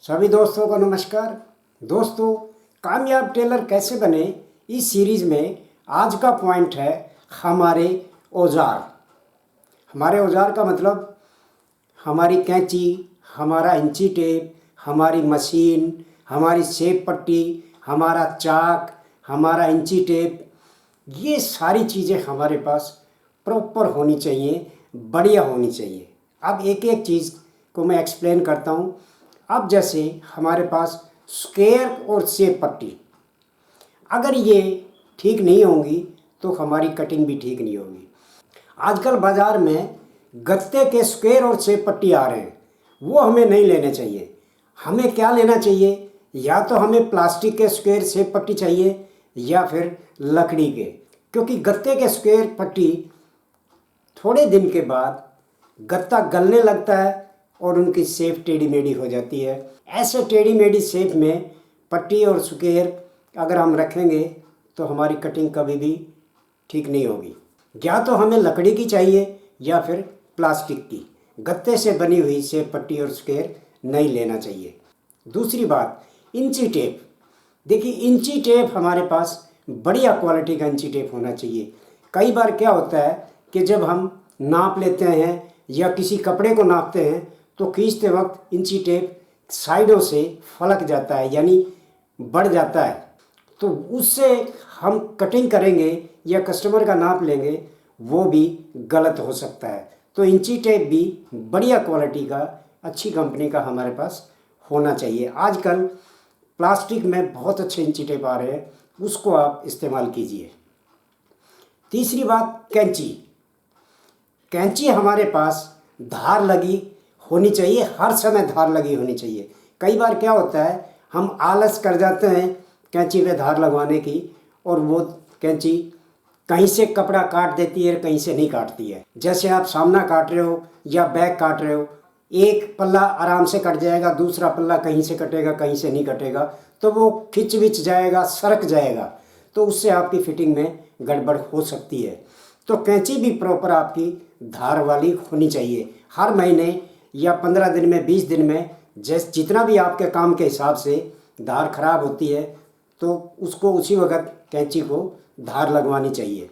सभी दोस्तों को नमस्कार। दोस्तों, कामयाब टेलर कैसे बने इस सीरीज़ में आज का पॉइंट है हमारे औजार। हमारे औजार का मतलब हमारी कैंची, हमारा इंची टेप, हमारी मशीन, हमारी शेप पट्टी, हमारा चाक, हमारा इंची टेप, ये सारी चीज़ें हमारे पास प्रॉपर होनी चाहिए, बढ़िया होनी चाहिए। अब एक एक चीज़ को मैं एक्सप्लेन करता हूँ। अब जैसे हमारे पास स्क्वायर और शेप पट्टी, अगर ये ठीक नहीं होंगी तो हमारी कटिंग भी ठीक नहीं होगी। आजकल बाज़ार में गत्ते के स्क्वायर और शेप पट्टी आ रहे हैं, वो हमें नहीं लेने चाहिए। हमें क्या लेना चाहिए? या तो हमें प्लास्टिक के स्क्वायर शेप पट्टी चाहिए या फिर लकड़ी के, क्योंकि गत्ते के स्क्वायर पट्टी थोड़े दिन के बाद गत्ता गलने लगता है और उनकी शेप टेढ़ी मेढ़ी हो जाती है। ऐसे टेढ़ी मेढ़ी शेप में पट्टी और स्क्वायर अगर हम रखेंगे तो हमारी कटिंग कभी भी ठीक नहीं होगी। या तो हमें लकड़ी की चाहिए या फिर प्लास्टिक की। गत्ते से बनी हुई शेप पट्टी और स्क्वायर नहीं लेना चाहिए। दूसरी बात, इंची टेप। देखिए, इंची टेप हमारे पास बढ़िया क्वालिटी का इंची टेप होना चाहिए। कई बार क्या होता है कि जब हम नाप लेते हैं या किसी कपड़े को नापते हैं तो खींचते वक्त इंची टेप साइडों से फलक जाता है, यानी बढ़ जाता है। तो उससे हम कटिंग करेंगे या कस्टमर का नाप लेंगे, वो भी गलत हो सकता है। तो इंची टेप भी बढ़िया क्वालिटी का, अच्छी कंपनी का हमारे पास होना चाहिए। आजकल प्लास्टिक में बहुत अच्छे इंची टेप आ रहे हैं, उसको आप इस्तेमाल कीजिए। तीसरी बात, कैंची। कैंची हमारे पास धार लगी होनी चाहिए, हर समय धार लगी होनी चाहिए। कई बार क्या होता है, हम आलस कर जाते हैं कैंची पे धार लगवाने की, और वो कैंची कहीं से कपड़ा काट देती है, कहीं से नहीं काटती है। जैसे आप सामना काट रहे हो या बैक काट रहे हो, एक पल्ला आराम से कट जाएगा, दूसरा पल्ला कहीं से कटेगा, कहीं से नहीं कटेगा, तो वो खिंच विच जाएगा, सरक जाएगा, तो उससे आपकी फिटिंग में गड़बड़ हो सकती है। तो कैंची भी प्रॉपर आपकी धार वाली होनी चाहिए। हर महीने या 15 दिन में, 20 दिन में, जितना भी आपके काम के हिसाब से धार खराब होती है तो उसको उसी वक्त कैंची को धार लगवानी चाहिए।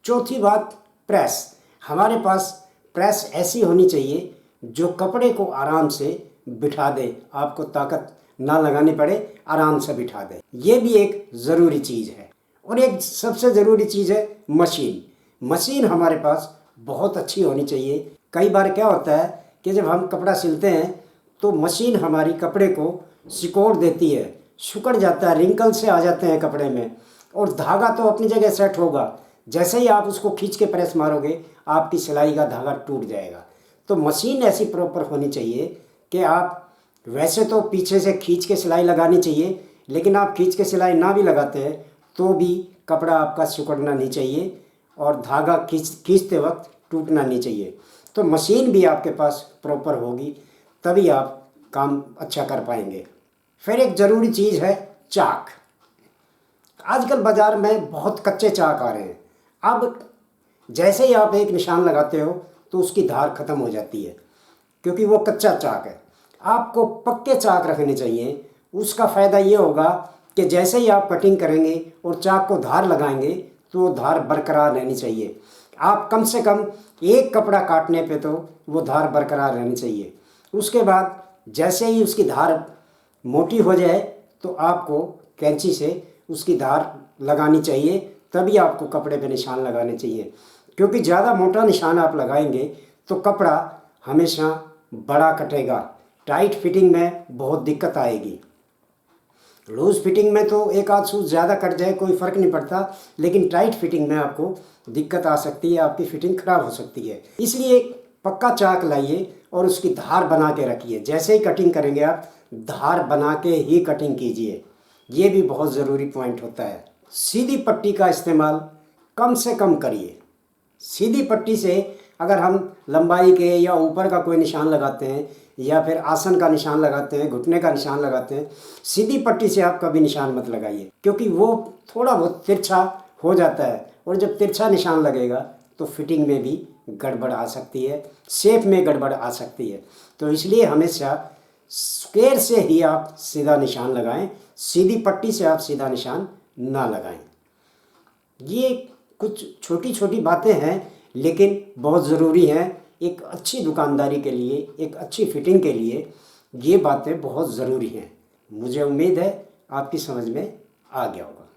चौथी बात, प्रेस। हमारे पास प्रेस ऐसी होनी चाहिए जो कपड़े को आराम से बिठा दे, आपको ताकत ना लगानी पड़े, आराम से बिठा दे। ये भी एक ज़रूरी चीज़ है। और एक सबसे ज़रूरी चीज़ है मशीन। मशीन हमारे पास बहुत अच्छी होनी चाहिए। कई बार क्या होता है कि जब हम कपड़ा सिलते हैं तो मशीन हमारी कपड़े को सिकोड़ देती है, सिकुड़ जाता है, रिंकल से आ जाते हैं कपड़े में, और धागा तो अपनी जगह सेट होगा, जैसे ही आप उसको खींच के प्रेस मारोगे आपकी सिलाई का धागा टूट जाएगा। तो मशीन ऐसी प्रॉपर होनी चाहिए कि आप, वैसे तो पीछे से खींच के सिलाई लगानी चाहिए, लेकिन आप खींच के सिलाई ना भी लगाते हैं तो भी कपड़ा आपका सिकुड़ना नहीं चाहिए और धागा खींचते वक्त टूटना नहीं चाहिए। तो मशीन भी आपके पास प्रॉपर होगी, तभी आप काम अच्छा कर पाएंगे। फिर एक ज़रूरी चीज़ है चाक। आजकल बाज़ार में बहुत कच्चे चाक आ रहे हैं। अब जैसे ही आप एक निशान लगाते हो तो उसकी धार ख़त्म हो जाती है, क्योंकि वो कच्चा चाक है। आपको पक्के चाक रखने चाहिए। उसका फ़ायदा ये होगा कि जैसे ही आप कटिंग करेंगे और चाक को धार लगाएंगे तो वो धार बरकरार रहनी चाहिए। आप कम से कम एक कपड़ा काटने पे तो वो धार बरकरार रहनी चाहिए। उसके बाद जैसे ही उसकी धार मोटी हो जाए तो आपको कैंची से उसकी धार लगानी चाहिए, तभी आपको कपड़े पे निशान लगाने चाहिए। क्योंकि ज़्यादा मोटा निशान आप लगाएंगे तो कपड़ा हमेशा बड़ा कटेगा, टाइट फिटिंग में बहुत दिक्कत आएगी। लूज़ फिटिंग में तो एक आध सूज ज़्यादा कट जाए कोई फ़र्क नहीं पड़ता, लेकिन टाइट फिटिंग में आपको दिक्कत आ सकती है, आपकी फिटिंग ख़राब हो सकती है। इसलिए एक पक्का चाक लाइए और उसकी धार बना के रखिए। जैसे ही कटिंग करेंगे आप धार बना के ही कटिंग कीजिए, ये भी बहुत ज़रूरी पॉइंट होता है। सीधी पट्टी का इस्तेमाल कम से कम करिए। सीधी पट्टी से अगर हम लंबाई के या ऊपर का कोई निशान लगाते हैं या फिर आसन का निशान लगाते हैं, घुटने का निशान लगाते हैं, सीधी पट्टी से आप कभी निशान मत लगाइए, क्योंकि वो थोड़ा बहुत तिरछा हो जाता है, और जब तिरछा निशान लगेगा तो फिटिंग में भी गड़बड़ आ सकती है, शेप में गड़बड़ आ सकती है। तो इसलिए हमेशा स्क्वायर से ही आप सीधा निशान लगाएं, सीधी पट्टी से आप सीधा निशान ना लगाएं। ये कुछ छोटी छोटी बातें हैं लेकिन बहुत ज़रूरी हैं। एक अच्छी दुकानदारी के लिए, एक अच्छी फिटिंग के लिए ये बातें बहुत ज़रूरी हैं। मुझे उम्मीद है आपकी समझ में आ गया होगा।